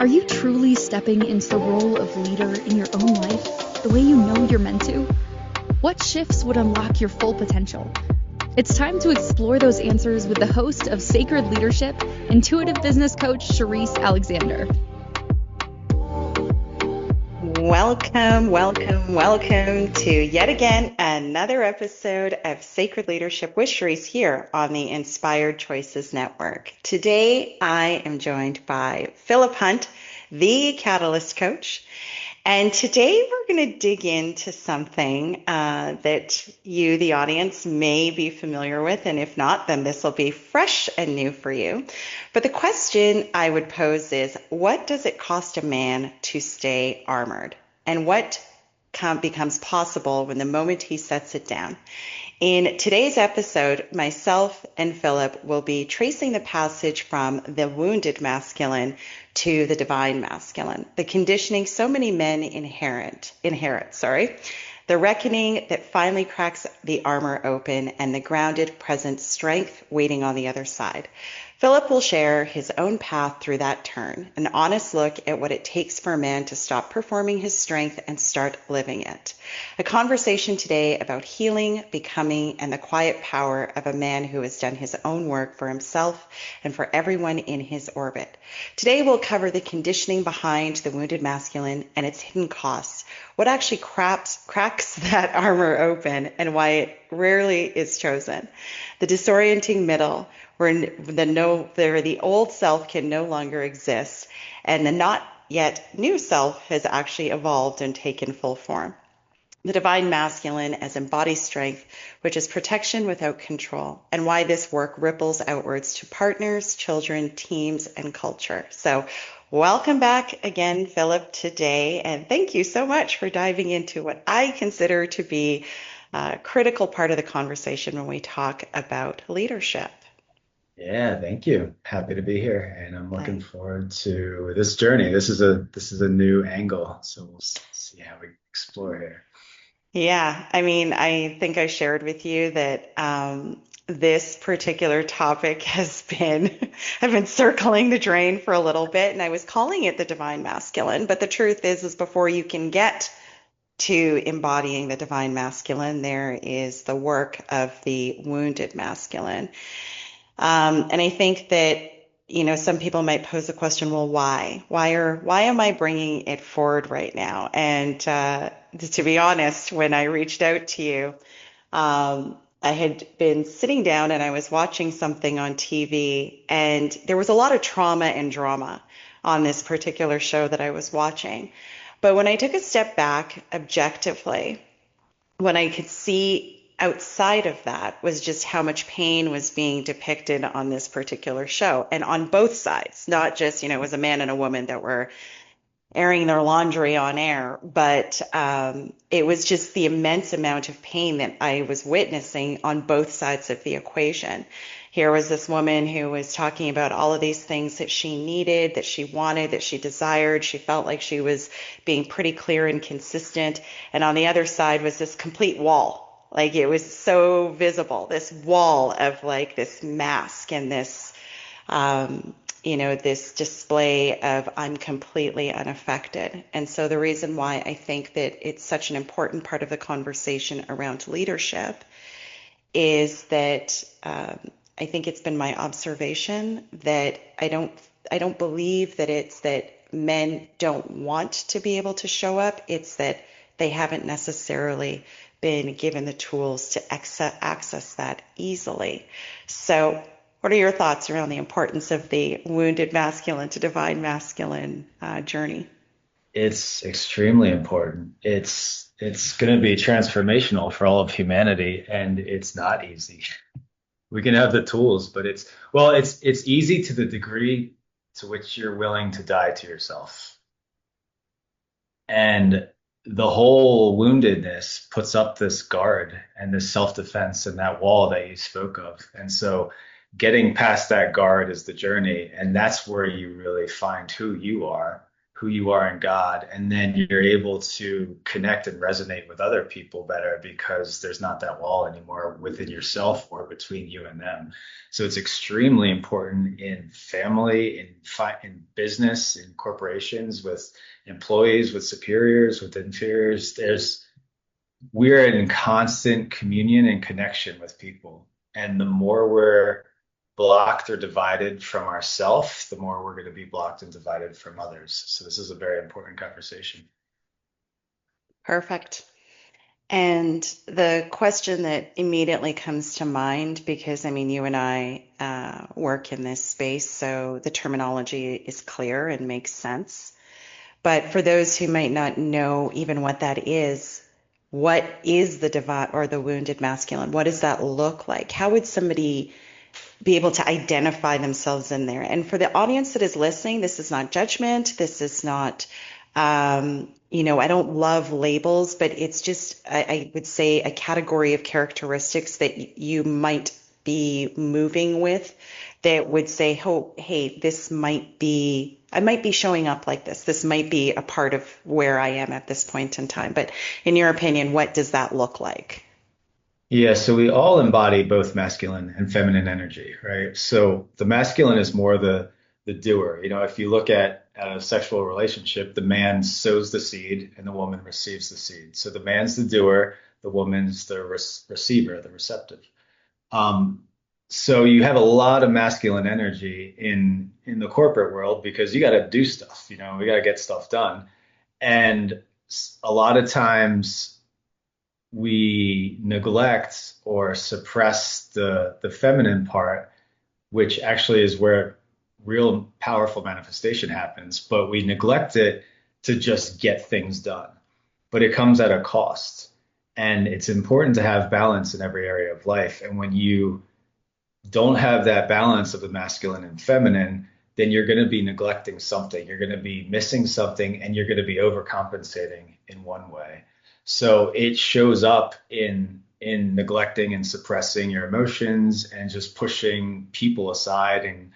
Are you truly stepping into the role of leader in your own life the way you know you're meant to? What shifts would unlock your full potential? It's time to explore those answers with the host of Sacred Leadership, intuitive business coach Sherisse Alexander. Welcome to yet again another episode of Sacred Leadership with Sherisse here on the Inspired Choices Network. Today I am joined by Philip Hunt, the Catalyst Coach. And today we're going to dig into something that you, the audience, may be familiar with. And if not, then this will be fresh and new for you. But the question I would pose is, what does it cost a man to stay armored? And what becomes possible when the moment he sets it down? In today's episode, myself and Philip will be tracing the passage from the wounded masculine to the divine masculine, the conditioning so many men inherit, the reckoning that finally cracks the armor open, and the grounded present strength waiting on the other side. Philip will share his own path through that turn, an honest look at what it takes for a man to stop performing his strength and start living it. A conversation today about healing, becoming, and the quiet power of a man who has done his own work for himself and for everyone in his orbit. Today we'll cover the conditioning behind the wounded masculine and its hidden costs, what actually cracks that armor open, and why it rarely is chosen. The disorienting middle, where the old self can no longer exist, and the not yet new self has actually evolved and taken full form. The divine masculine as embodied strength, which is protection without control, and why this work ripples outwards to partners, children, teams, and culture. So welcome back again, Philip, today, and thank you so much for diving into what I consider to be a critical part of the conversation when we talk about leadership. Yeah, thank you. Happy to be here, and I'm looking forward to this journey. This is a new angle, so we'll see how we explore here. Yeah, I mean, I think I shared with you that this particular topic I've been circling the drain for a little bit, and I was calling it the divine masculine. But the truth is before you can get to embodying the divine masculine, there is the work of the wounded masculine. And I think that, some people might pose the question, well, why? Why am I bringing it forward right now? And to be honest, when I reached out to you, I had been sitting down and I was watching something on TV, and there was a lot of trauma and drama on this particular show that I was watching. But when I took a step back objectively, when I could see outside of that was just how much pain was being depicted on this particular show, and on both sides, not just, it was a man and a woman that were airing their laundry on air, but it was just the immense amount of pain that I was witnessing on both sides of the equation. Here was this woman who was talking about all of these things that she needed, that she wanted, that she desired. She felt like she was being pretty clear and consistent. And on the other side was this complete wall. Like, it was so visible, this wall of like this mask and this, this display of I'm completely unaffected. And so the reason why I think that it's such an important part of the conversation around leadership is that I think it's been my observation that I don't believe that it's that men don't want to be able to show up. It's that they haven't necessarily been given the tools to access that easily. So what are your thoughts around the importance of the wounded masculine to divine masculine journey? It's extremely important. It's going to be transformational for all of humanity, and it's not easy. We can have the tools, but it's easy to the degree to which you're willing to die to yourself. And the whole woundedness puts up this guard and this self-defense and that wall that you spoke of. And so getting past that guard is the journey. And that's where you really find who you are, who you are in God, and then you're able to connect and resonate with other people better because there's not that wall anymore within yourself or between you and them. So it's extremely important in family, in business, in corporations, with employees, with superiors, with inferiors. We're in constant communion and connection with people. And the more we're blocked or divided from ourself, the more we're going to be blocked and divided from others. So this is a very important conversation. Perfect. And the question that immediately comes to mind, because I mean, you and I work in this space, so the terminology is clear and makes sense. But for those who might not know even what that is, what is the divine or the wounded masculine? What does that look like? How would somebody be able to identify themselves in there? And for the audience that is listening, this is not judgment. This is not, I don't love labels, but it's just, I would say, a category of characteristics that you might be moving with that would say, oh, hey, I might be showing up like this. This might be a part of where I am at this point in time. But in your opinion, what does that look like? Yeah, so we all embody both masculine and feminine energy, right? So the masculine is more the doer. If you look at a sexual relationship, the man sows the seed and the woman receives the seed. So the man's the doer, the woman's the receiver, the receptive. Um, so you have a lot of masculine energy in the corporate world because you got to do stuff, we got to get stuff done. And a lot of times we neglect or suppress the feminine part, which actually is where real powerful manifestation happens, but we neglect it to just get things done. But it comes at a cost. And it's important to have balance in every area of life. And when you don't have that balance of the masculine and feminine, then you're going to be neglecting something. You're going to be missing something and you're going to be overcompensating in one way. So it shows up in neglecting and suppressing your emotions and just pushing people aside and,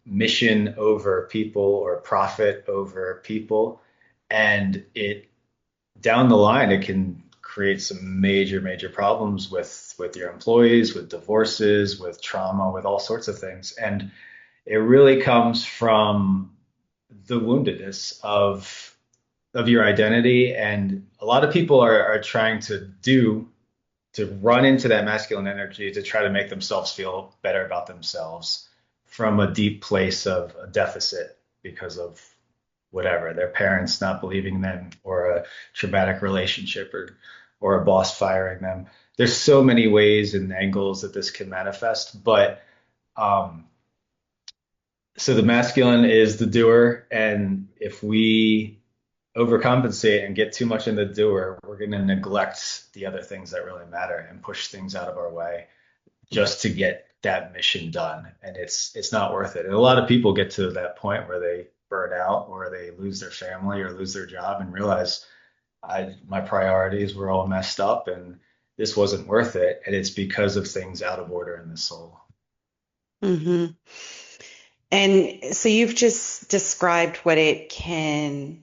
mission over people or profit over people. And it down the line, it can create some major, major problems with your employees, with divorces, with trauma, with all sorts of things. And it really comes from the woundedness of your identity. And a lot of people are trying to run into that masculine energy to try to make themselves feel better about themselves from a deep place of a deficit because of whatever, their parents not believing them or a traumatic relationship or a boss firing them. There's so many ways and angles that this can manifest, but um, so the masculine is the doer, and if we overcompensate and get too much in the doer, we're going to neglect the other things that really matter and push things out of our way just to get that mission done. And it's not worth it. And a lot of people get to that point where they burn out or they lose their family or lose their job and realize my priorities were all messed up and this wasn't worth it. And it's because of things out of order in the soul. Hmm. And so you've just described what it can,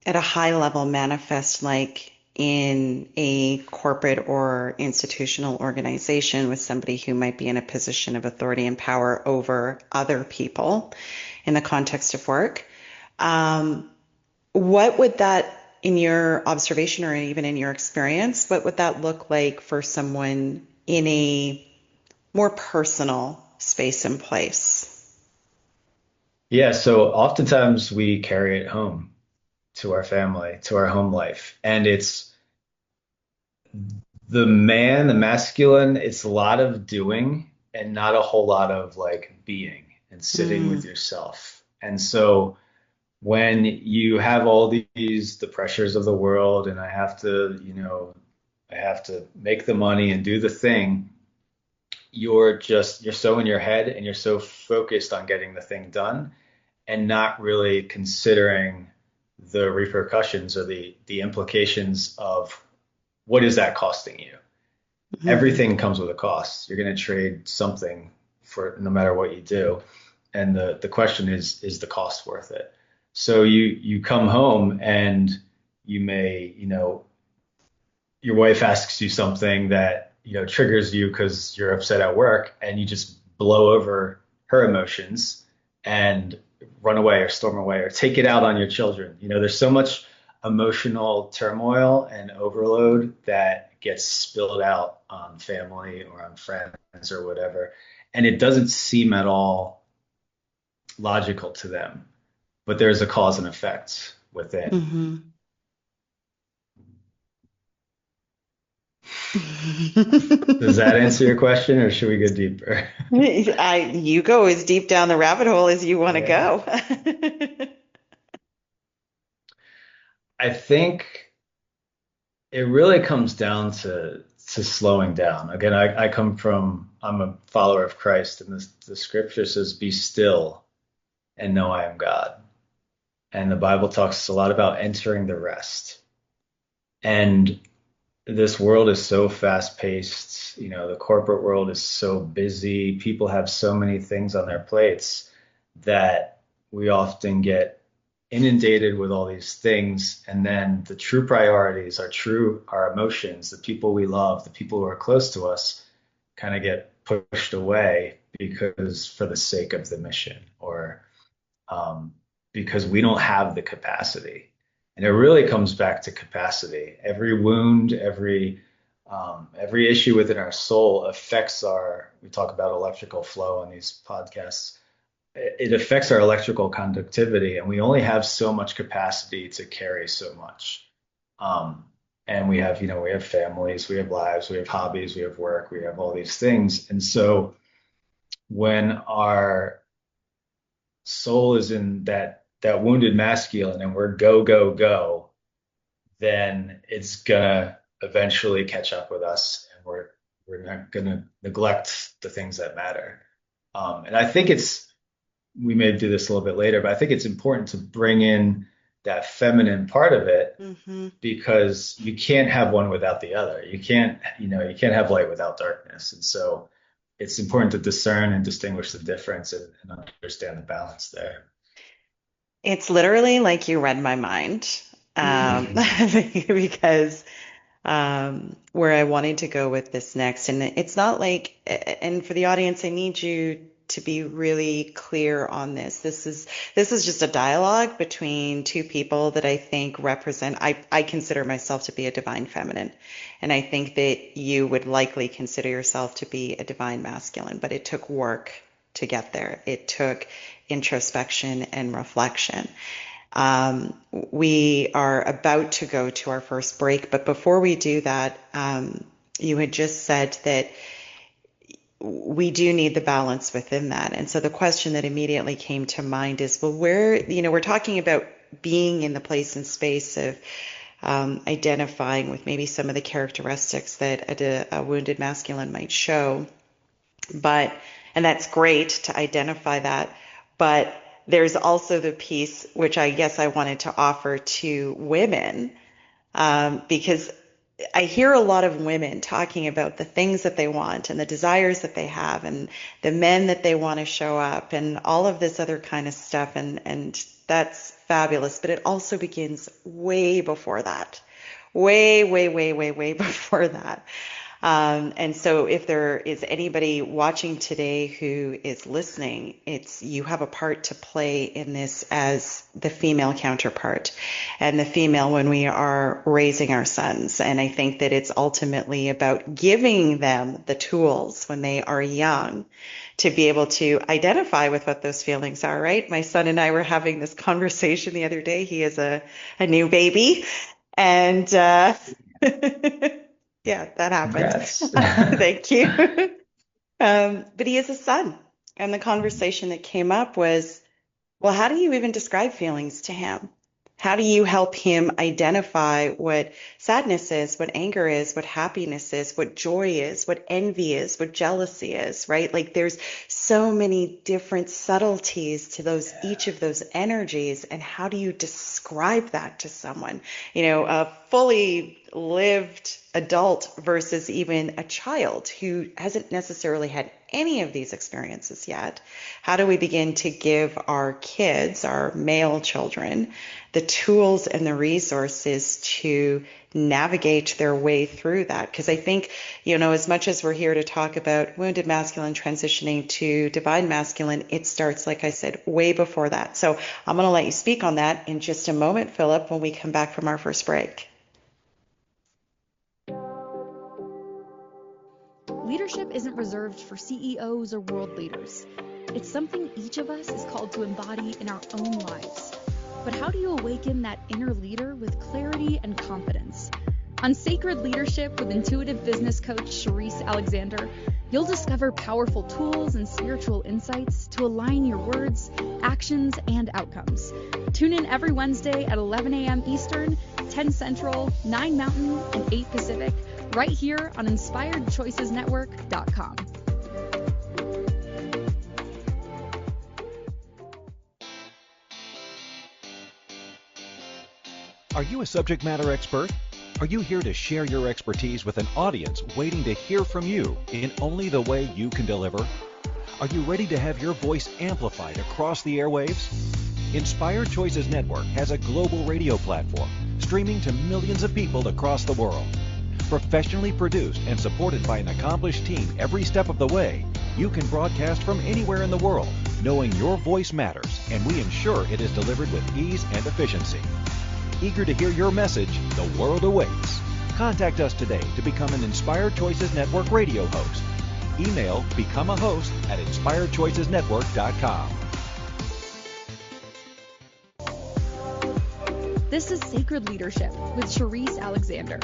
at a high level, manifest like in a corporate or institutional organization with somebody who might be in a position of authority and power over other people in the context of work. What would that, in your observation or even in your experience, what would that look like for someone in a more personal space and place? Yeah, so oftentimes we carry it home to our family, to our home life. And it's the masculine, it's a lot of doing and not a whole lot of like being and sitting with Mm, yourself. And so when you have all the pressures of the world and I have to make the money and do the thing, you're so in your head and you're so focused on getting the thing done and not really considering the repercussions or the implications of what is that costing you. mhm. Everything comes with a cost. You're going to trade something for no matter what you do. And the question is the cost worth it? So you come home and you may, your wife asks you something that, triggers you because you're upset at work, and you just blow over her emotions and run away or storm away or take it out on your children. There's so much emotional turmoil and overload that gets spilled out on family or on friends or whatever. And it doesn't seem at all logical to them, but there's a cause and effect within. Mm-hmm. Does that answer your question, or should we go deeper? You go as deep down the rabbit hole as you want to Yeah. go. I think it really comes down to slowing down. Again, I'm a follower of Christ, and the scripture says, "Be still and know I am God." And the Bible talks a lot about entering the rest. And this world is so fast paced. The corporate world is so busy. People have so many things on their plates that we often get inundated with all these things. And then the true priorities, our emotions, the people we love, the people who are close to us kind of get pushed away because for the sake of the mission, or um, because we don't have the capacity. And it really comes back to capacity. Every wound, every issue within our soul affects we talk about electrical flow on these podcasts. It affects our electrical conductivity, and we only have so much capacity to carry so much. Um, and we have families, we have lives, we have hobbies, we have work, we have all these things. And so when our soul is in that wounded masculine and we're go go go, then it's gonna eventually catch up with us, and we're not gonna neglect the things that matter. And I think we may do this a little bit later, but I think it's important to bring in that feminine part of it, Mm-hmm. because you can't have one without the other. You can't have light without darkness. And so it's important to discern and distinguish the difference, and understand the balance there. It's literally like you read my mind, because where I wanted to go with this next. And it's not like, and for the audience, I need you to be really clear on this. This is just a dialogue between two people that I think represent, I consider myself to be a divine feminine. And I think that you would likely consider yourself to be a divine masculine, but it took work to get there. It took introspection and reflection. We are about to go to our first break, but before we do that, you had just said that we do need the balance within that. And so the question that immediately came to mind is, well, we're talking about being in the place and space of identifying with maybe some of the characteristics that a wounded masculine might show. And that's great to identify that. But there's also the piece which I guess I wanted to offer to women, because I hear a lot of women talking about the things that they want and the desires that they have and the men that they want to show up and all of this other kind of stuff. And that's fabulous. But it also begins way before that. Way, way, way, way, way before that. And so if there is anybody watching today who is listening, you have a part to play in this as the female counterpart and the female when we are raising our sons. And I think that it's ultimately about giving them the tools when they are young to be able to identify with what those feelings are, right? My son and I were having this conversation the other day. He is a new baby. And yeah, that happened. Congrats. Thank you. But he is a son. And the conversation that came up was, well, how do you even describe feelings to him? How do you help him identify what sadness is, what anger is, what happiness is, what joy is, what envy is, what jealousy is, right? Like there's so many different subtleties to each of those energies. And how do you describe that to someone? A fully lived adult versus even a child who hasn't necessarily had any of these experiences yet? How do we begin to give our kids, our male children, the tools and the resources to navigate their way through that? Because I think, as much as we're here to talk about wounded masculine transitioning to divine masculine, it starts, like I said, way before that. So I'm going to let you speak on that in just a moment, Philip, when we come back from our first break. Leadership isn't reserved for CEOs or world leaders. It's something each of us is called to embody in our own lives. But how do you awaken that inner leader with clarity and confidence? On Sacred Leadership with intuitive business coach Sherisse Alexander, you'll discover powerful tools and spiritual insights to align your words, actions, and outcomes. Tune in every Wednesday at 11 a.m. Eastern, 10 Central, 9 Mountain, and 8 Pacific, right here on InspiredChoicesNetwork.com. Are you a subject matter expert? Are you here to share your expertise with an audience waiting to hear from you in only the way you can deliver? Are you ready to have your voice amplified across the airwaves? Inspired Choices Network has a global radio platform streaming to millions of people across the world. Professionally produced and supported by an accomplished team every step of the way, you can broadcast from anywhere in the world, knowing your voice matters, and we ensure it is delivered with ease and efficiency. Eager to hear your message, the world awaits. Contact us today to become an Inspired Choices Network radio host. Email become a host at inspiredchoicesnetwork.com. This is Sacred Leadership with Sherisse Alexander.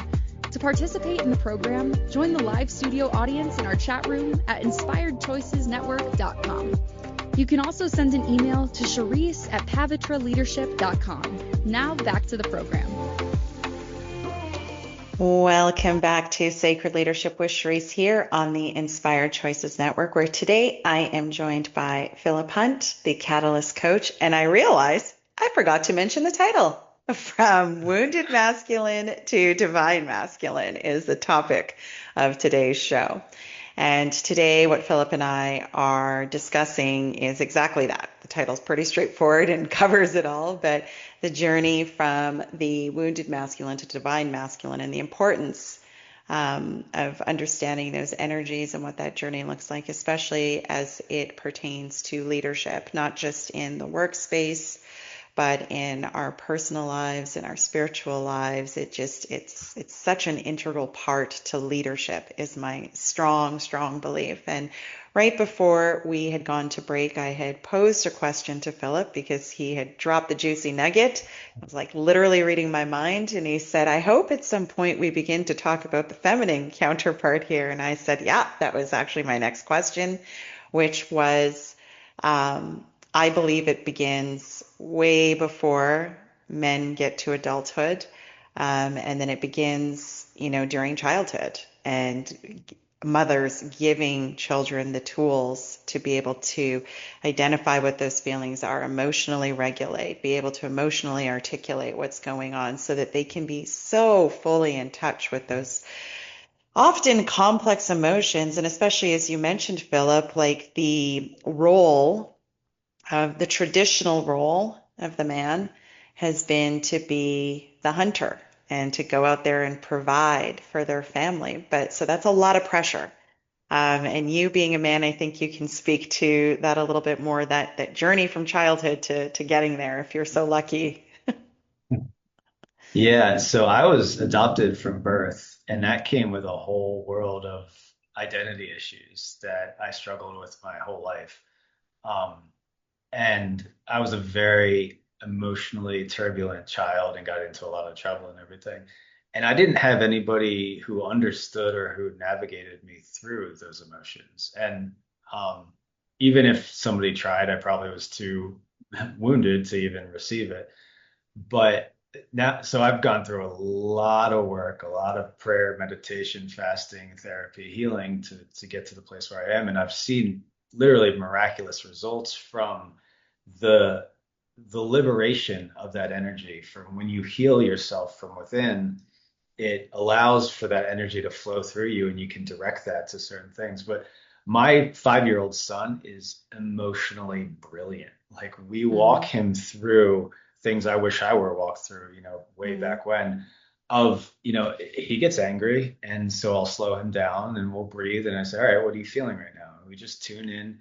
To participate in the program, join the live studio audience in our chat room at inspiredchoicesnetwork.com. You can also send an email to Sherisse@pavitraleadership.com. Now back to the program. Welcome back to Sacred Leadership with Sherisse here on the Inspired Choices Network, where today I am joined by Philip Hunt, the Catalyst Coach, and I realize I forgot to mention the title. From Wounded Masculine to Divine Masculine is the topic of today's show. And today what Philip and I are discussing is exactly that. The title's pretty straightforward and covers it all, but the journey from the wounded masculine to divine masculine and the importance of understanding those energies and what that journey looks like, especially as it pertains to leadership, not just in the workspace, but in our personal lives, in our spiritual lives. It's such an integral part to leadership, is my strong belief. And right before we had gone to break, I had posed a question to Philip because he had dropped the juicy nugget. I was like literally reading my mind, and he said, I hope at some point we begin to talk about the feminine counterpart here. And I said, yeah, that was actually my next question, which was, I believe it begins way before men get to adulthood, and then it begins, during childhood, and mothers giving children the tools to be able to identify what those feelings are, emotionally regulate, be able to emotionally articulate what's going on so that they can be so fully in touch with those often complex emotions. And especially as you mentioned, Philip, like the traditional role of the man has been to be the hunter and to go out there and provide for their family. So that's a lot of pressure. And you being a man, I think you can speak to that a little bit more, that journey from childhood to getting there, if you're so lucky. Yeah, so I was adopted from birth, and that came with a whole world of identity issues that I struggled with my whole life. Um, and I was a very emotionally turbulent child and got into a lot of trouble and everything. And I didn't have anybody who understood or who navigated me through those emotions. And even if somebody tried, I probably was too wounded to even receive it. But now, so I've gone through a lot of work, a lot of prayer, meditation, fasting, therapy, healing to get to the place where I am. And I've seen literally miraculous results from the liberation of that energy, from when you heal yourself from within. it allows for that energy to flow through you and you can direct that to certain things. But my 5-year-old son is emotionally brilliant. Like we walk Mm, him through things I wish I were walked through, way mm, back when. He gets angry, and so I'll slow him down and we'll breathe. And I say, all right, what are you feeling right now? And we just tune in,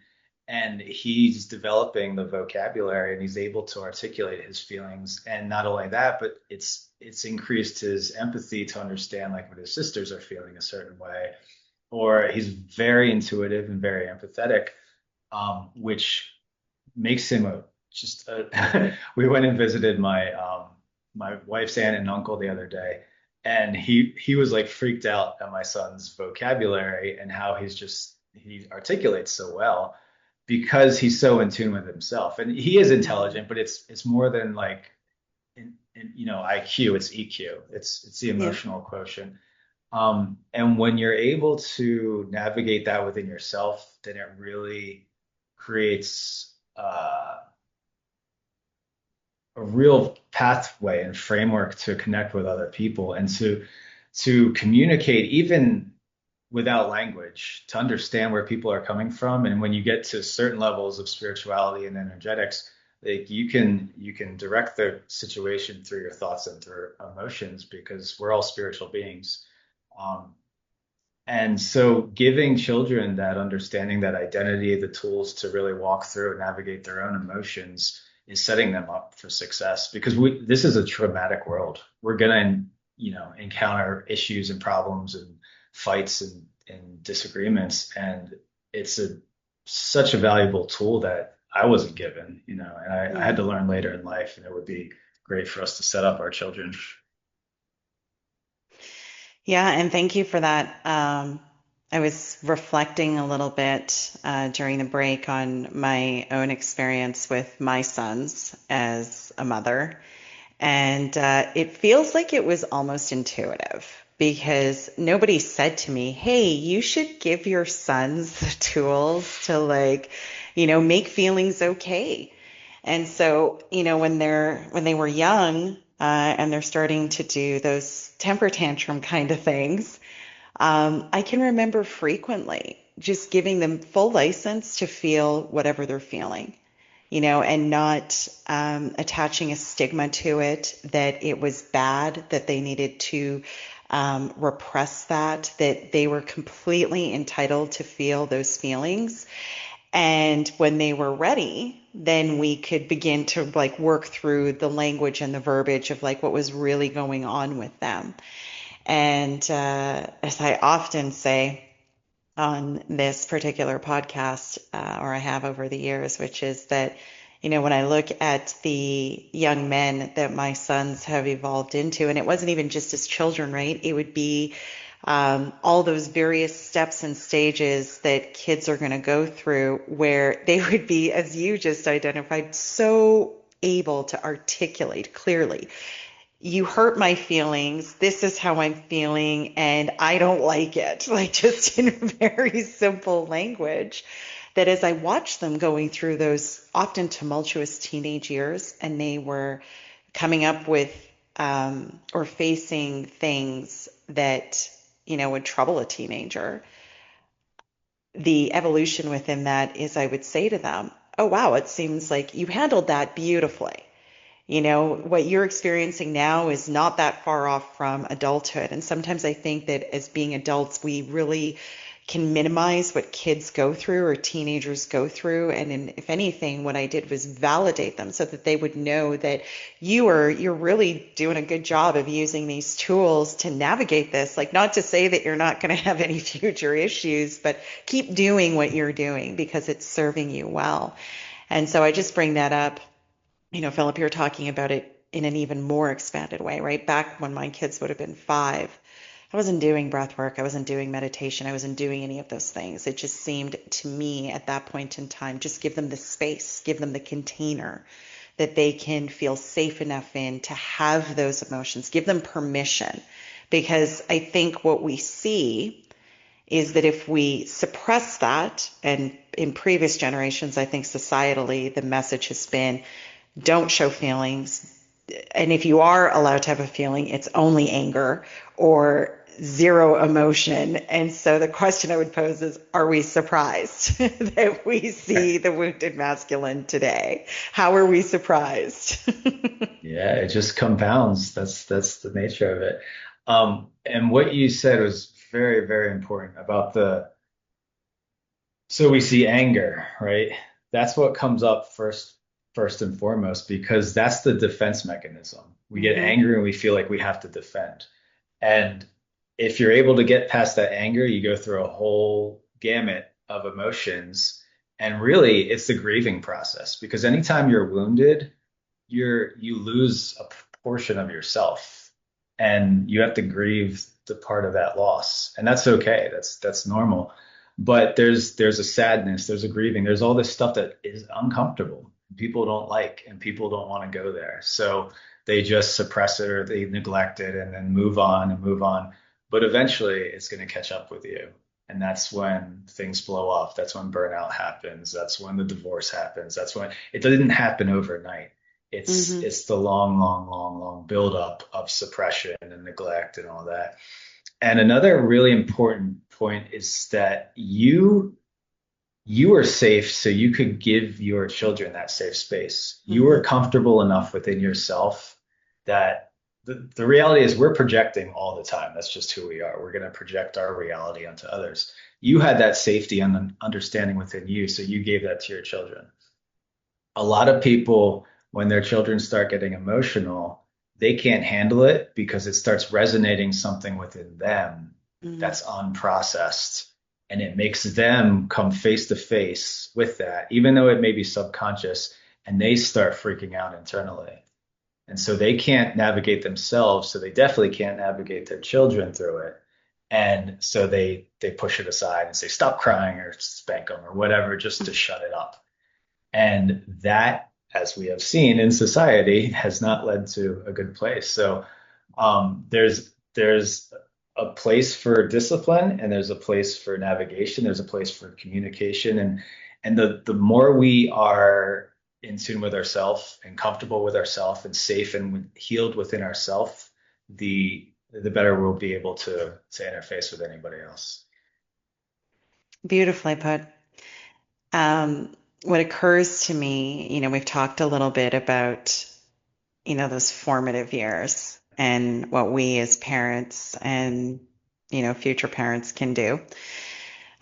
and he's developing the vocabulary and he's able to articulate his feelings. And not only that, but it's increased his empathy to understand like when his sisters are feeling a certain way, or he's very intuitive and very empathetic, which makes him a just a we went and visited my wife's aunt and uncle the other day, and he was like freaked out at my son's vocabulary and how he articulates so well because he's so in tune with himself. And he is mm, intelligent, but it's more than like IQ, it's EQ. It's the yeah. emotional quotient. And when you're able to navigate that within yourself, then it really creates a real pathway and framework to connect with other people and to communicate even without language, to understand where people are coming from. And when you get to certain levels of spirituality and energetics, like you can direct the situation through your thoughts and through emotions because we're all spiritual beings. Um, and so giving children that understanding, that identity, the tools to really walk through and navigate their own emotions is setting them up for success because this is a traumatic world. We're gonna, encounter issues and problems and fights and disagreements. And it's such a valuable tool that I wasn't given, and I had to Mm. learn later in life, and it would be great for us to set up our children. Yeah, and thank you for that. I was reflecting a little bit during the break on my own experience with my sons as a mother. And it feels like it was almost intuitive because nobody said to me, hey, you should give your sons the tools to make feelings okay. And so, when they were young and they're starting to do those temper tantrum kind of things, I can remember frequently just giving them full license to feel whatever they're feeling, and not attaching a stigma to it that it was bad, that they needed to repress that they were completely entitled to feel those feelings. And when they were ready, then we could begin to work through the language and the verbiage of what was really going on with them. And as I often say on this particular podcast, or I have over the years, which is that, when I look at the young men that my sons have evolved into, and it wasn't even just as children, right? It would be all those various steps and stages that kids are going to go through where they would be, as you just identified, so able to articulate clearly, you hurt my feelings. This is how I'm feeling, and I don't like it. Like just in very simple language. That as I watched them going through those often tumultuous teenage years, and they were coming up with or facing things that, would trouble a teenager, the evolution within that is I would say to them, oh, wow, it seems like you handled that beautifully. What you're experiencing now is not that far off from adulthood. And sometimes I think that as being adults, we really can minimize what kids go through or teenagers go through. And if anything, what I did was validate them so that they would know that you're really doing a good job of using these tools to navigate this. Like, not to say that you're not going to have any future issues, but keep doing what you're doing because it's serving you well. And so I just bring that up. Philip, you're talking about it in an even more expanded way, right? Back when my kids would have been 5, I wasn't doing breath work. I wasn't doing meditation. I wasn't doing any of those things. It just seemed to me at that point in time, just give them the space, give them the container that they can feel safe enough in to have those emotions, give them permission. Because I think what we see is that if we suppress that, and in previous generations, I think societally, the message has been don't show feelings, and if you are allowed to have a feeling, it's only anger or zero emotion. And so the question I would pose is, are we surprised that we see the wounded masculine today? How are we surprised? Yeah, it just compounds. That's the nature of it. And what you said was very, very important about so we see anger, right? That's what comes up first and foremost, because that's the defense mechanism. We get Hmm. angry and we feel like we have to defend. And if you're able to get past that anger, you go through a whole gamut of emotions. And really, it's the grieving process, because anytime you're wounded, you lose a portion of yourself, and you have to grieve the part of that loss. And that's okay. That's normal. But there's a sadness, there's a grieving, there's all this stuff that is uncomfortable. People don't like, and people don't want to go there. So they just suppress it or they neglect it and then move on and move on. But eventually it's going to catch up with you. And that's when things blow up. That's when burnout happens. That's when the divorce happens. That's when it didn't happen overnight. It's Hmm. it's the long, long, long, long buildup of suppression and neglect and all that. And another really important point is that you are safe, so you could give your children that safe space. You are Hmm. comfortable enough within yourself that the reality is we're projecting all the time. That's just who we are. We're going to project our reality onto others. You had that safety and understanding within you, so you gave that to your children. A lot of people, when their children start getting emotional, they can't handle it because it starts resonating something within them Hmm. that's unprocessed. And it makes them come face to face with that, even though it may be subconscious, and they start freaking out internally. And so they can't navigate themselves, so they definitely can't navigate their children through it. And so they push it aside and say, stop crying or spank them or whatever, just to shut it up. And that, as we have seen in society, has not led to a good place. So there's a place for discipline, and there's a place for navigation. There's a place for communication, and the more we are in tune with ourselves and comfortable with ourselves and safe and healed within ourselves, the better we'll be able to interface with anybody else. Beautifully put. What occurs to me, we've talked a little bit about, those formative years and what we as parents and, future parents can do.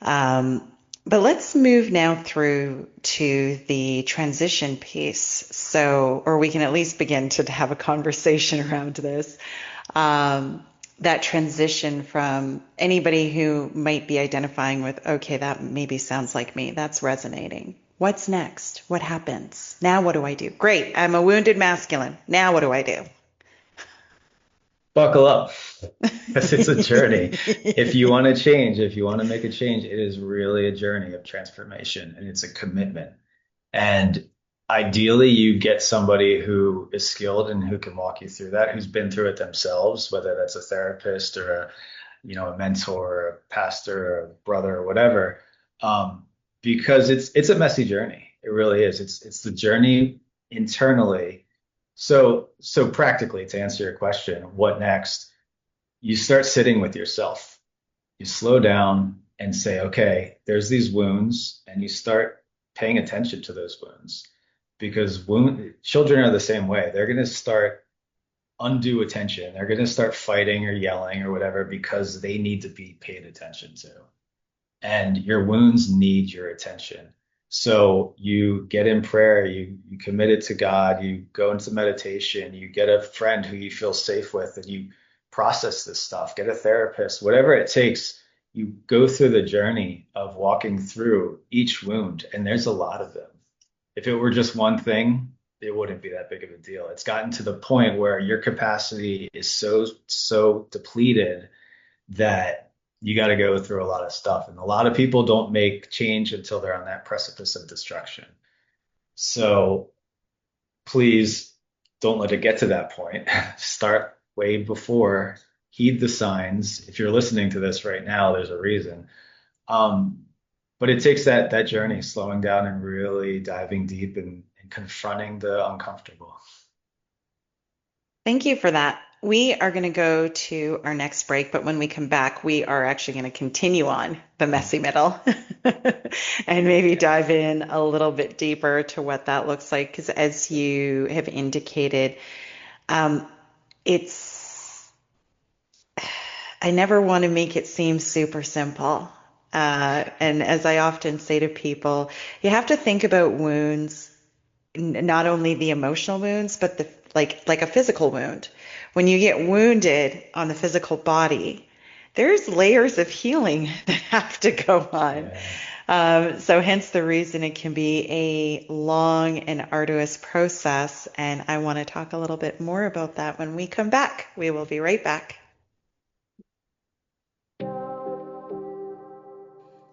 Um, but let's move now through to the transition piece. So, or we can at least begin to have a conversation around this. Um, that transition from anybody who might be identifying with, okay, that maybe sounds like me, that's resonating. What's next? What happens? Now what do I do? Great, I'm a wounded masculine. Now what do I do? Buckle up, because it's a journey. If you want to change, if you want to make a change, it is really a journey of transformation, and it's a commitment. And ideally, you get somebody who is skilled and who can walk you through that, who's been through it themselves, whether that's a therapist or a mentor, or a pastor, or a brother, or whatever. Um, because it's a messy journey. It really is. It's the journey internally. So practically, to answer your question, what next? You start sitting with yourself. You slow down and say, okay, there's these wounds, and you start paying attention to those wounds, because children are the same way. They're going to start undue attention. They're going to start fighting or yelling or whatever because they need to be paid attention to. And your wounds need your attention. So you get in prayer, you commit it to God, you go into meditation, you get a friend who you feel safe with, and you process this stuff, get a therapist, whatever it takes. You go through the journey of walking through each wound, and there's a lot of them. If it were just one thing, it wouldn't be that big of a deal. It's gotten to the point where your capacity is so depleted that you got to go through a lot of stuff. And a lot of people don't make change until they're on that precipice of destruction. So please don't let it get to that point. Start way before, heed the signs. If you're listening to this right now, there's a reason. Um, but it takes that journey, slowing down and really diving deep and confronting the uncomfortable. Thank you for that. We are going to go to our next break, but when we come back, we are actually going to continue on the messy middle and maybe dive in a little bit deeper to what that looks like. Because as you have indicated, um, it's, I never want to make it seem super simple. And as I often say to people, you have to think about wounds, not only the emotional wounds, but the like a physical wound. When you get wounded on the physical body, there's layers of healing that have to go on. Yeah. So hence the reason it can be a long and arduous process. And I want to talk a little bit more about that when we come back. We will be right back.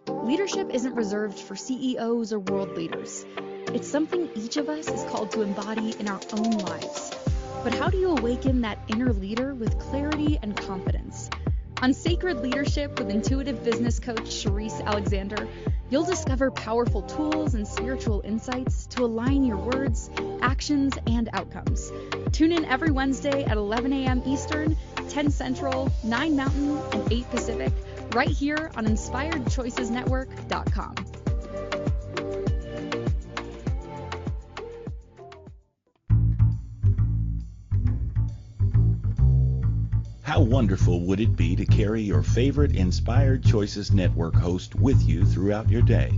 Leadership isn't reserved for CEOs or world leaders. It's something each of us is called to embody in our own lives. But how do you awaken that inner leader with clarity and confidence? On Sacred Leadership with intuitive business coach Sherisse Alexander, you'll discover powerful tools and spiritual insights to align your words, actions, and outcomes. Tune in every Wednesday at 11 a.m. Eastern, 10 Central, 9 Mountain, and 8 Pacific, right here on InspiredChoicesNetwork.com. How wonderful would it be to carry your favorite Inspired Choices Network host with you throughout your day?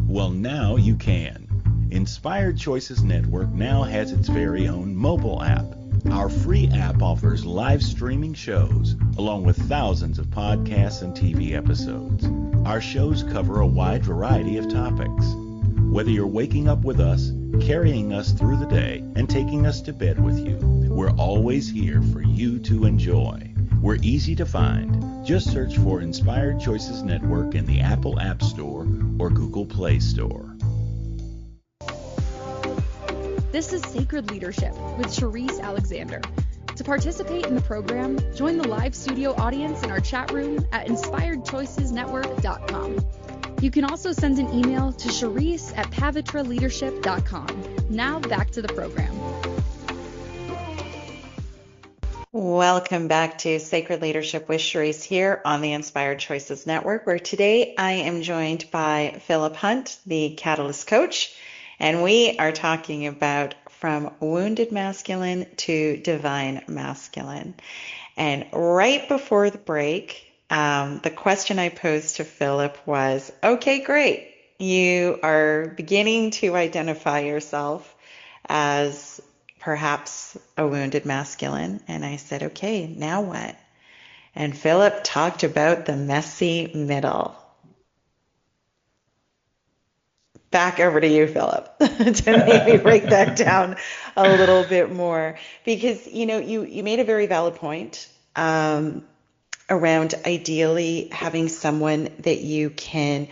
Well, now you can. Inspired Choices Network now has its very own mobile app. Our free app offers live streaming shows, along with thousands of podcasts and TV episodes. Our shows cover a wide variety of topics. Whether you're waking up with us, carrying us through the day, and taking us to bed with you, we're always here for you to enjoy. We're easy to find. Just search for Inspired Choices Network in the Apple App Store or Google Play Store. This is Sacred Leadership with Sherisse Alexander. To participate in the program, join the live studio audience in our chat room at InspiredChoicesNetwork.com. You can also send an email to Sherisse@pavitraleadership.com. Now back to the program. Welcome back to Sacred Leadership with Sherisse here on the Inspired Choices Network, where today I am joined by Philip Hunt, the Catalyst Coach, and we are talking about from wounded masculine to divine masculine. And right before the break, the question I posed to Philip was, okay, great. You are beginning to identify yourself as perhaps a wounded masculine. And I said, okay, now what? And Philip talked about the messy middle. Back over to you, Philip, to maybe break that down a little bit more. Because, you made a very valid point around ideally having someone that you can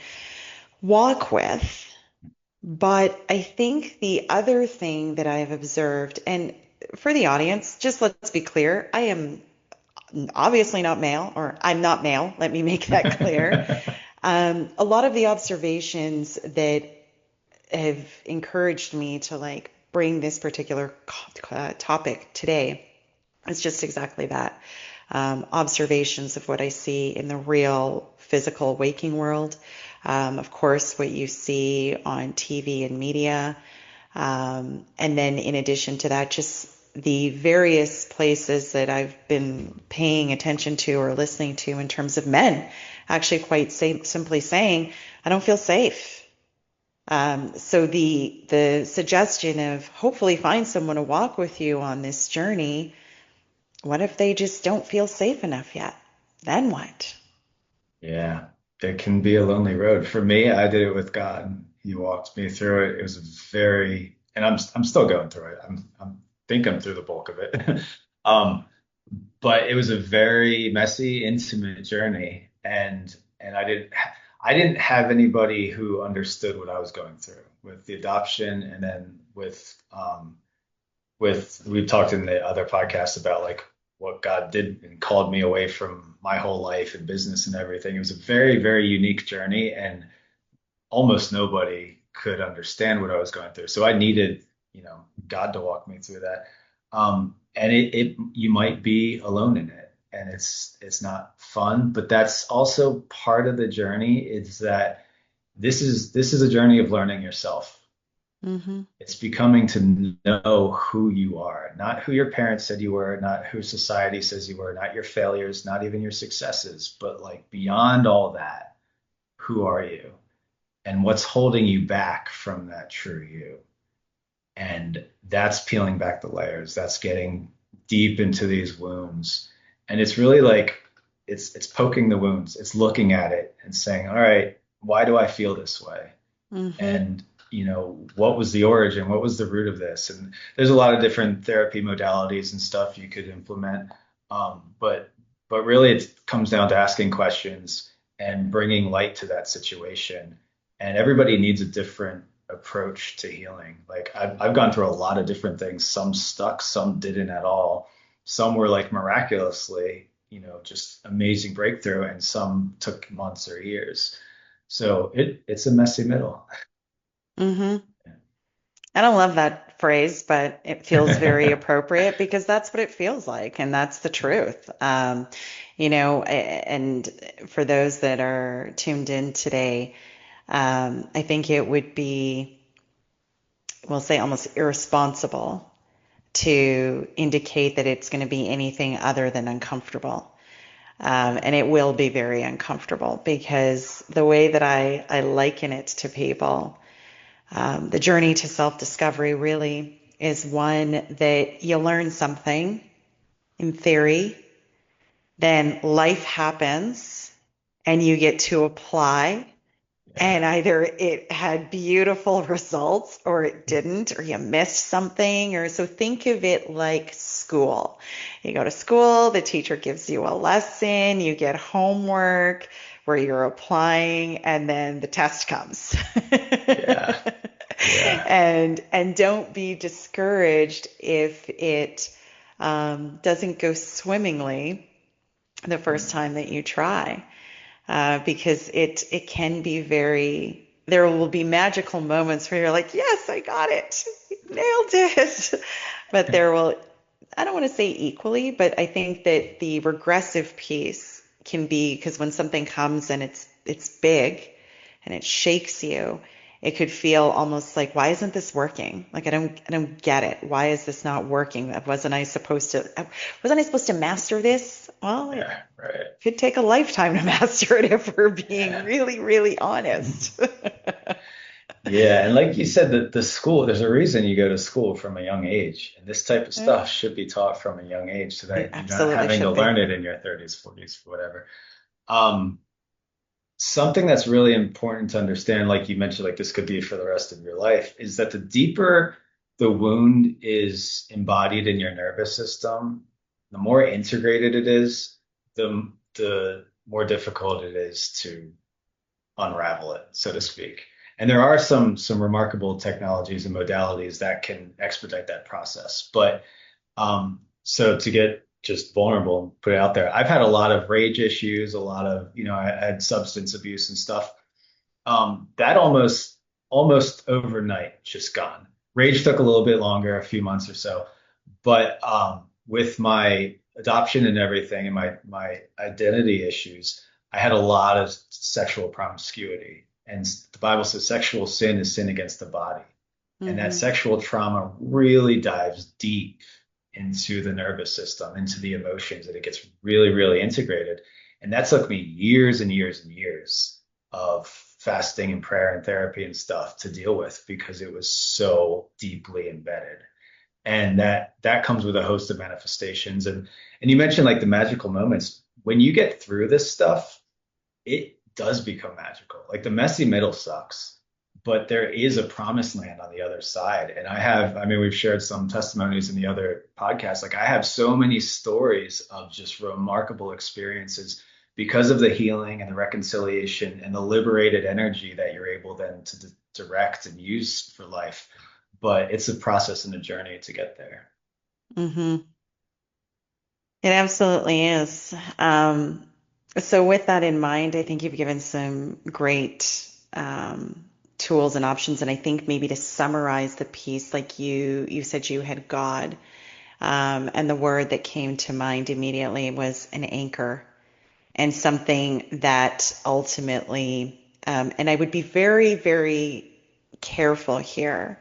walk with. But I think the other thing that I've observed, and for the audience, just let's be clear, I am obviously not male, or I'm not male. Let me make that clear. A lot of the observations that have encouraged me to bring this particular topic today is just exactly that. Observations of what I see in the real physical waking world. Of course, what you see on TV and media. And then in addition to that, just the various places that I've been paying attention to or listening to in terms of men actually quite simply saying, I don't feel safe. So the suggestion of hopefully find someone to walk with you on this journey, what if they just don't feel safe enough yet? Then what? Yeah, it can be a lonely road. For me, I did it with God. He walked me through it. It was and I'm still going through it. Think I'm through the bulk of it. But it was a very messy, intimate journey, and I didn't have anybody who understood what I was going through with the adoption, and then with we've talked in the other podcasts about like what God did and called me away from my whole life and business and everything. It was a very, very unique journey, and almost nobody could understand what I was going through. So I needed, God to walk me through that. And it you might be alone in it, and it's not fun, but that's also part of the journey, is that this is a journey of learning yourself. Mm-hmm. It's becoming to know who you are, not who your parents said you were, not who society says you were, not your failures, not even your successes, but like beyond all that, who are you? And what's holding you back from that true you? And that's peeling back the layers. That's getting deep into these wounds. And it's really like it's poking the wounds. It's looking at it and saying, all right, why do I feel this way? Mm-hmm. And what was the origin? What was the root of this? And there's a lot of different therapy modalities and stuff you could implement. But really it comes down to asking questions and bringing light to that situation. And everybody needs a different approach to healing. Like I've gone through a lot of different things. Some stuck, some didn't at all. Some were like miraculously, just amazing breakthrough, and some took months or years. So it's a messy middle. Mm-hmm. I don't love that phrase, but it feels very appropriate because that's what it feels like, and that's the truth. And for those that are tuned in today, I think it would be, we'll say, almost irresponsible to indicate that it's going to be anything other than uncomfortable. And it will be very uncomfortable because the way that I liken it to people, the journey to self-discovery really is one that you learn something in theory, then life happens and you get to apply, and either it had beautiful results or it didn't, or you missed something. Or so think of it like school. You go to school, the teacher gives you a lesson, you get homework where you're applying, and then the test comes. Yeah. Yeah. And don't be discouraged if it doesn't go swimmingly the first time that you try, because it can be very. There will be magical moments where you're like, yes, I got it, nailed it. But there will, I don't want to say equally, but I think that the regressive piece can be, because when something comes and it's big and it shakes you, it could feel almost like, why isn't this working? Like I don't get it. Why is this not working? Wasn't I supposed to master this? Well, it Yeah. Right. could take a lifetime to master it if we're being really, really honest. Yeah. And like you said, the school, there's a reason you go to school from a young age. And this type of Yeah, stuff should be taught from a young age so it that you're not absolutely having to should be. learn it in your 30s, 40s, whatever. Um, Something that's really important to understand, like you mentioned, like this could be for the rest of your life, is that the deeper the wound is embodied in your nervous system, the more integrated it is, the more difficult it is to unravel it, so to speak. And there are some remarkable technologies and modalities that can expedite that process. But so to get just vulnerable, put it out there, I've had a lot of rage issues, a lot of, I had substance abuse and stuff. That almost overnight just gone. Rage took a little bit longer, a few months or so, but with my adoption and everything, and my identity issues, I had a lot of sexual promiscuity. And the Bible says sexual sin is sin against the body. And that Hmm. sexual trauma really dives deep into the nervous system, into the emotions, and it gets really, really integrated. And that took me years and years and years of fasting and prayer and therapy and stuff to deal with, because it was so deeply embedded. And that comes with a host of manifestations. And you mentioned like the magical moments. When you get through this stuff, it does become magical. Like the messy middle sucks, but there is a promised land on the other side. And I mean, we've shared some testimonies in the other podcasts. Like I have so many stories of just remarkable experiences because of the healing and the reconciliation and the liberated energy that you're able then to direct and use for life. But it's a process and a journey to get there. Hmm. It absolutely is. So with that in mind, I think you've given some great tools and options. And I think maybe to summarize the piece, like you said, you had God. And the word that came to mind immediately was an anchor, and something that ultimately, and I would be very, very careful here.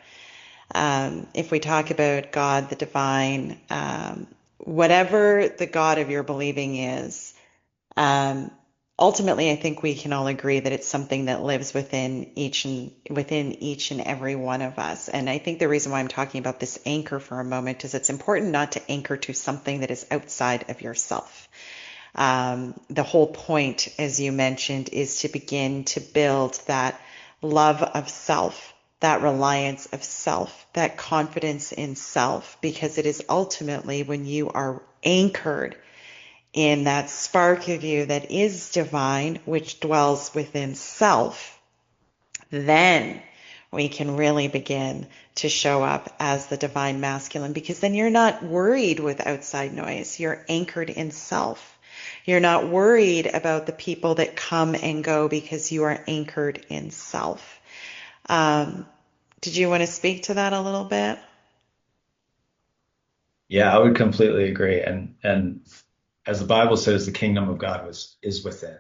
If we talk about God, the divine, whatever the God of your believing is, um, ultimately, I think we can all agree that it's something that lives within each and every one of us. And I think the reason why I'm talking about this anchor for a moment is it's important not to anchor to something that is outside of yourself. The whole point, as you mentioned, is to begin to build that love of self, that reliance of self, that confidence in self, because it is ultimately when you are anchored in that spark of you that is divine, which dwells within self, then we can really begin to show up as the divine masculine, because then you're not worried with outside noise. You're anchored in self. You're not worried about the people that come and go because you are anchored in self. Did you want to speak to that a little bit? Yeah, I would completely agree. And as the Bible says, the kingdom of God is within.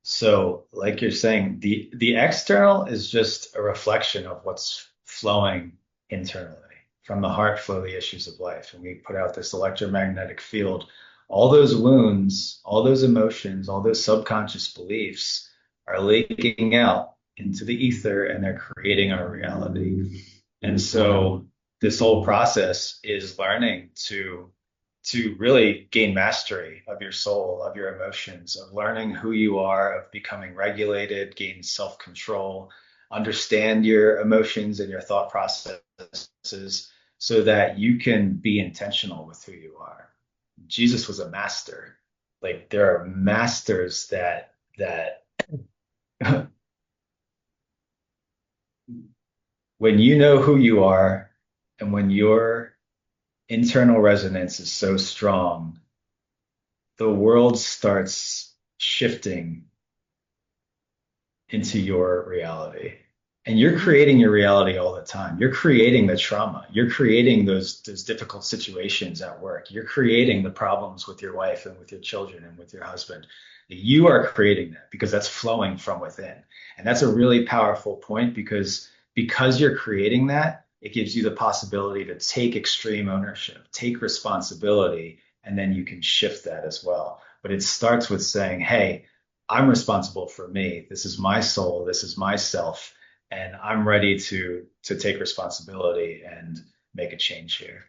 So, like you're saying, the external is just a reflection of what's flowing internally. From the heart flow the issues of life. And we put out this electromagnetic field. All those wounds, all those emotions, all those subconscious beliefs are leaking out into the ether and they're creating our reality. And so this whole process is learning to really gain mastery of your soul, of your emotions, of learning who you are, of becoming regulated, gain self-control, understand your emotions and your thought processes so that you can be intentional with who you are. Jesus was a master. Like there are masters that when you know who you are and when your internal resonance is so strong, the world starts shifting into your reality. And you're creating your reality all the time. You're creating the trauma. You're creating those difficult situations at work. You're creating the problems with your wife and with your children and with your husband. You are creating that because that's flowing from within. And that's a really powerful point because you're creating that, it gives you the possibility to take extreme ownership, take responsibility, and then you can shift that as well. But it starts with saying, hey, I'm responsible for me. This is my soul. This is myself. And I'm ready to take responsibility and make a change here.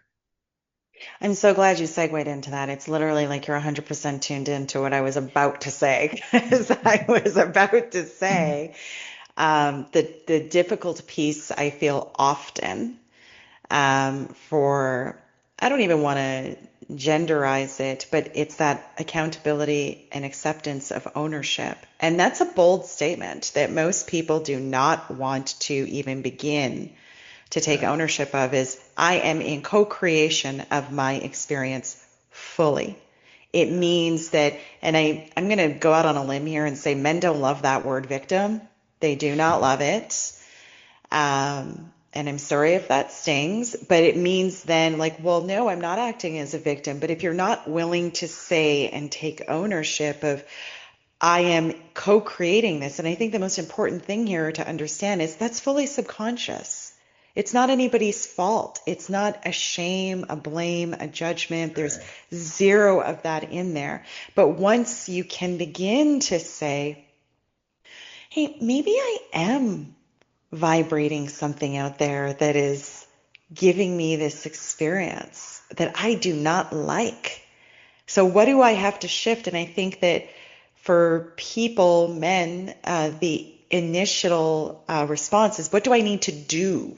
I'm so glad you segued into that. It's literally like you're 100% tuned into what I was about to say. Because I was about to say the difficult piece I feel often for, I don't even want to genderize it, but it's that accountability and acceptance of ownership. And that's a bold statement that most people do not want to even begin to take ownership of, is I am in co-creation of my experience fully. It means that, and I'm going to go out on a limb here and say men don't love that word victim. They do not love it. And I'm sorry if that stings, but it means then like, well, no, I'm not acting as a victim. But if you're not willing to say and take ownership of, I am co-creating this. And I think the most important thing here to understand is that's fully subconscious. It's not anybody's fault. It's not a shame, a blame, a judgment. There's zero of that in there. But once you can begin to say, hey, maybe I am vibrating something out there that is giving me this experience that I do not like. So what do I have to shift? And I think that for people, men, the initial response is, what do I need to do?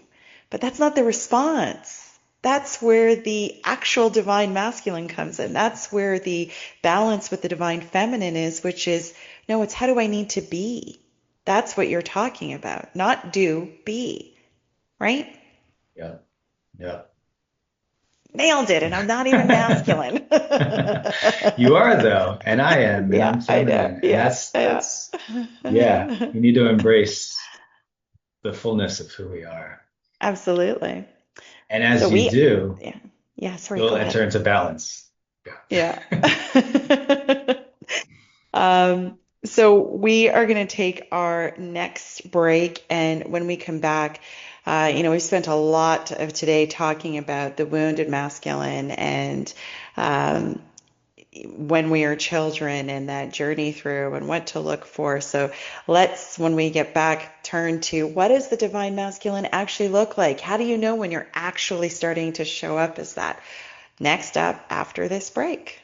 But that's not the response. That's where the actual divine masculine comes in. That's where the balance with the divine feminine is, which is, no, it's how do I need to be? That's what you're talking about. Not do, be, right? Yeah. Yeah. Nailed it. And I'm not even masculine. You are though, and I am, and Yeah, I'm I know. feminine. And Yeah, yeah. that's yeah, we need to embrace the fullness of who we are. Absolutely. And So as you we, do, yeah. Yeah, sorry, You'll go enter ahead. into balance. Yeah. Yeah. So we are going to take our next break, and when we come back, we spent a lot of today talking about the wounded masculine and um, when we are children and that journey through and what to look for. So let's, when we get back, turn to what does the divine masculine actually look like? How do you know when you're actually starting to show up as that? Next up after this break.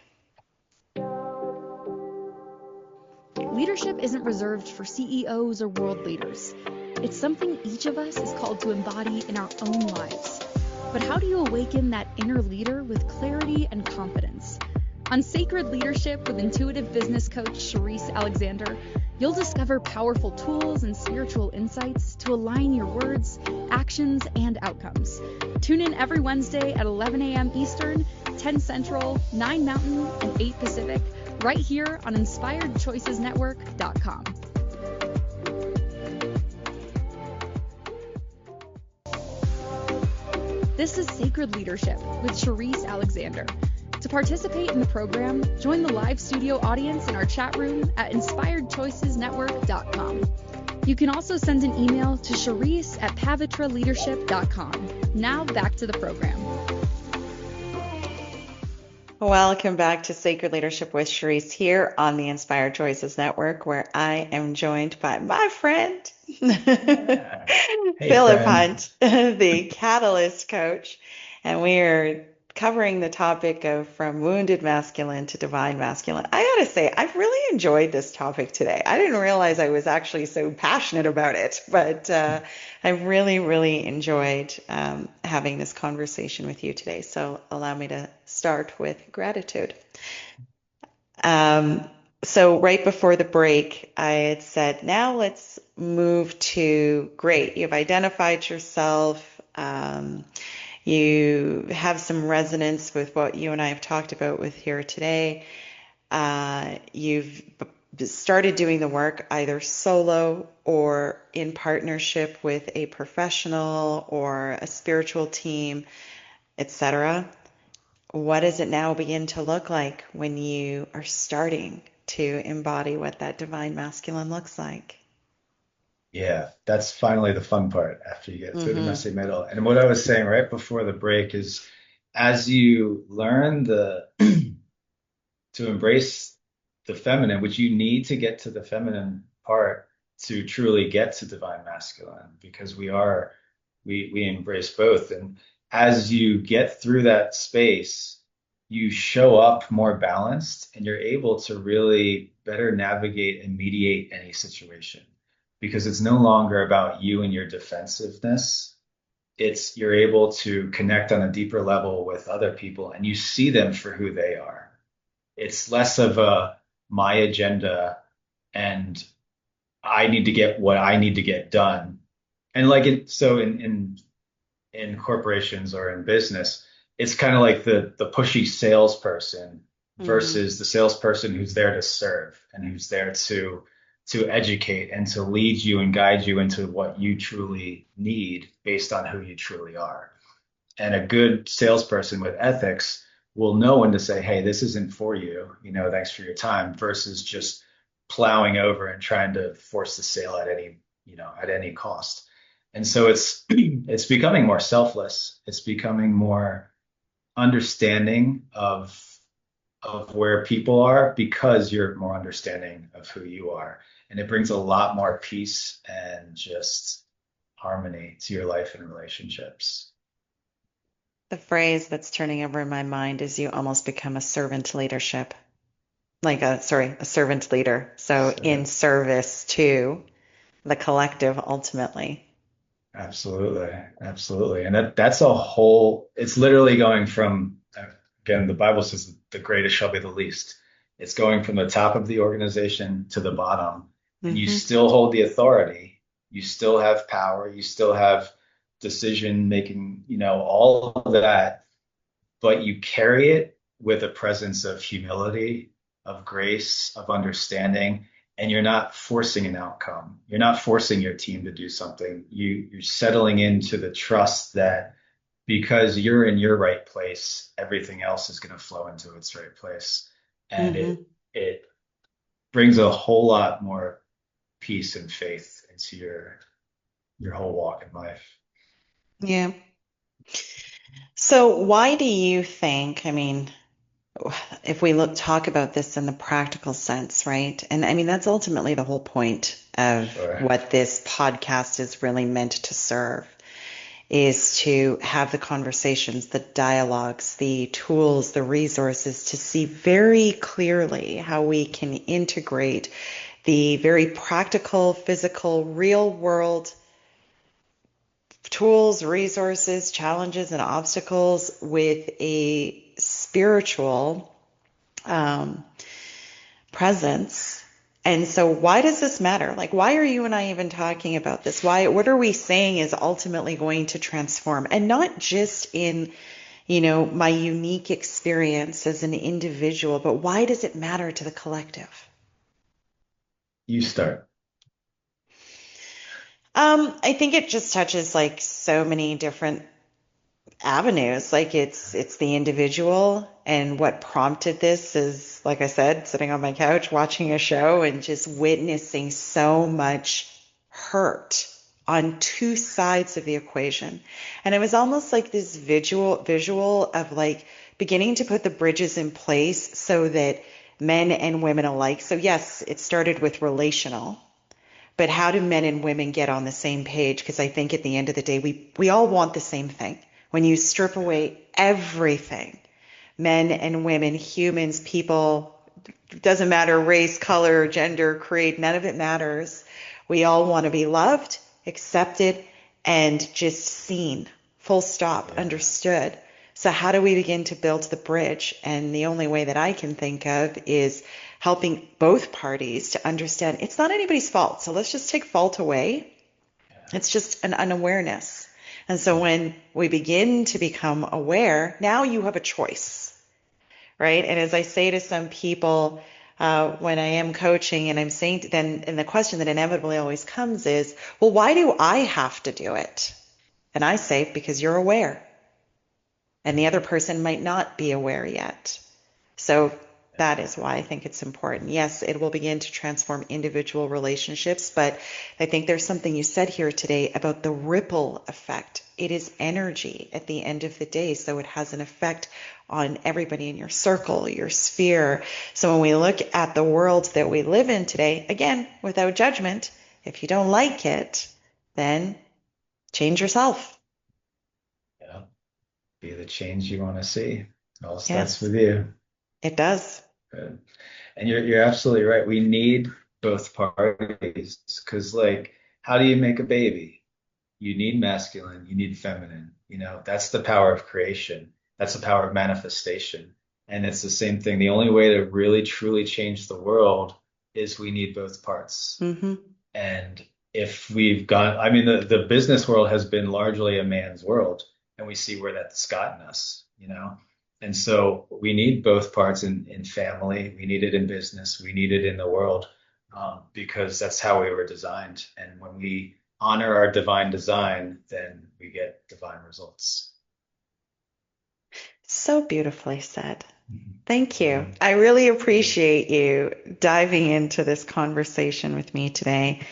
Leadership isn't reserved for CEOs or world leaders. It's something each of us is called to embody in our own lives. But how do you awaken that inner leader with clarity and confidence? On Sacred Leadership with intuitive business coach Sherisse Alexander, you'll discover powerful tools and spiritual insights to align your words, actions, and outcomes. Tune in every Wednesday at 11 a.m. Eastern, 10 Central, 9 Mountain, and 8 Pacific, right here on InspiredChoicesNetwork.com. This is Sacred Leadership with Sherisse Alexander. To participate in the program, join the live studio audience in our chat room at InspiredChoicesNetwork.com. You can also send an email to Sherisse@pavitraleadership.com. Now back to the program. Welcome back to Sacred Leadership with Sherisse here on the Inspired Choices Network, where I am joined by my friend, Yeah. Hey, Philip friend. Hunt, the Catalyst Coach. And we are covering the topic of from wounded masculine to divine masculine. I gotta say, I've really enjoyed this topic today. I didn't realize I was actually so passionate about it, but I really, really enjoyed having this conversation with you today. So allow me to start with gratitude. So right before the break, I had said, now let's move to great. You've identified yourself. You have some resonance with what you and I have talked about with here today. You've started doing the work either solo or in partnership with a professional or a spiritual team, etc. What does it now begin to look like when you are starting to embody what that divine masculine looks like? Yeah, that's finally the fun part after you get through the Mm-hmm. messy middle. And what I was saying right before the break is as you learn to embrace the feminine, which you need to get to the feminine part to truly get to divine masculine, because we embrace both. And as you get through that space, you show up more balanced and you're able to really better navigate and mediate any situation because it's no longer about you and your defensiveness. It's you're able to connect on a deeper level with other people and you see them for who they are. It's less of a my agenda and I need to get what I need to get done. And like it, so in corporations or in business, it's kind of like the pushy salesperson Mm-hmm. versus the salesperson who's there to serve and who's there to educate and to lead you and guide you into what you truly need based on who you truly are. And a good salesperson with ethics will know when to say, hey, this isn't for you, thanks for your time, versus just plowing over and trying to force the sale at any cost. And so it's it's becoming more selfless. It's becoming more understanding of where people are because you're more understanding of who you are. And it brings a lot more peace and just harmony to your life and relationships. The phrase that's turning over in my mind is you almost become a servant leadership, like a servant leader. So in So service to the collective ultimately. absolutely, absolutely. And that's a whole, it's literally going from, again, the Bible says the greatest shall be the least. It's going from the top of the organization to the bottom, and you Mm-hmm. still hold the authority. You still have power. You still have decision making, all of that, but you carry it with a presence of humility, of grace, of understanding, and you're not forcing an outcome. You're not forcing your team to do something. You're settling into the trust that because you're in your right place, everything else is going to flow into its right place. And Mm-hmm. it brings a whole lot more peace and faith into your whole walk in life. Yeah. So why do you think, I mean, if we talk about this in the practical sense, right? And I mean, that's ultimately the whole point of Sure. what this podcast is really meant to serve, is to have the conversations, the dialogues, the tools, the resources to see very clearly how we can integrate the very practical, physical, real world tools, resources, challenges, and obstacles with a spiritual um, presence. And so why does this matter? Like, why are you and I even talking about this? What are we saying is ultimately going to transform? And not just in, my unique experience as an individual, but why does it matter to the collective? You start. I think it just touches like so many different avenues. Like it's the individual, and what prompted this is, like I said, sitting on my couch watching a show and just witnessing so much hurt on two sides of the equation. And it was almost like this visual of like beginning to put the bridges in place so that men and women alike. So yes, it started with relational, but how do men and women get on the same page? Because I think at the end of the day, we all want the same thing. When you strip away everything, men and women, humans, people, doesn't matter race, color, gender, creed, none of it matters. We all want to be loved, accepted, and just seen, full stop, understood. So how do we begin to build the bridge? And the only way that I can think of is helping both parties to understand it's not anybody's fault. So let's just take fault away. It's just an unawareness. And so when we begin to become aware, now you have a choice, right? And as I say to some people, when I am coaching and I'm saying, then, and the question that inevitably always comes is, well, why do I have to do it? And I say, because you're aware. And the other person might not be aware yet. So that is why I think it's important. Yes, it will begin to transform individual relationships, but I think there's something you said here today about the ripple effect. It is energy at the end of the day, so it has an effect on everybody in your circle, your sphere. So when we look at the world that we live in today, again, without judgment, if you don't like it, then change yourself. Yeah. Be the change you want to see. It all starts Yes, with you. it does. Good. And you're absolutely right. We need both parties because, like, how do you make a baby? You need masculine, you need feminine. That's the power of creation. That's the power of manifestation. And it's the same thing. The only way to really truly change the world is we need both parts. Mm-hmm. And if we've gone, I mean, the business world has been largely a man's world, and we see where that's gotten us. And so we need both parts in family. We need it in business. We need it in the world, because that's how we were designed. And when we honor our divine design, then we get divine results. So beautifully said. Mhm. Thank you. Mhm. I really appreciate you diving into this conversation with me today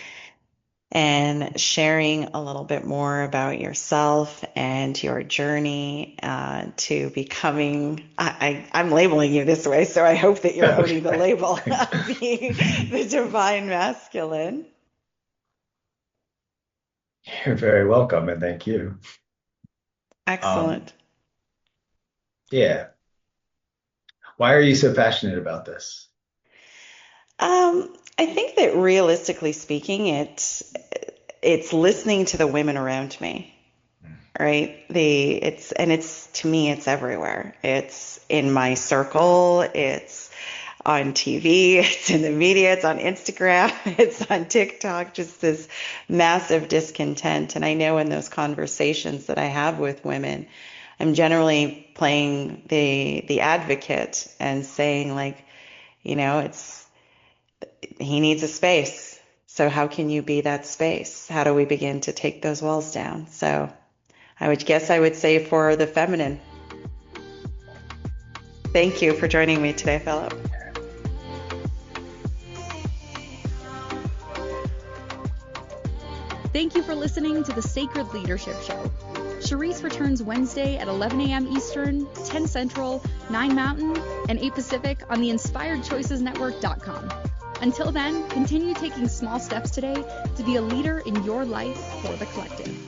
and sharing a little bit more about yourself and your journey to becoming, I'm labeling you this way, so I hope that you're owning the Okay. label of being the divine masculine. You're very welcome, and thank you. Um, Excellent. yeah. Why are you so passionate about this? I think that realistically speaking, it's listening to the women around me, right? It's to me, it's everywhere. It's in my circle. It's on TV. It's in the media. It's on Instagram. It's on TikTok. Just this massive discontent. And I know in those conversations that I have with women, I'm generally playing the advocate and saying like, it's he needs a space. So how can you be that space? How do we begin to take those walls down? So I would guess I would say for the feminine. Thank you for joining me today, Philip. Thank you for listening to the Sacred Leadership Show. Sherisse returns Wednesday at 11 a.m. Eastern, 10 Central, 9 Mountain, and 8 Pacific on the InspiredChoicesNetwork.com. Until then, continue taking small steps today to be a leader in your life for the collective.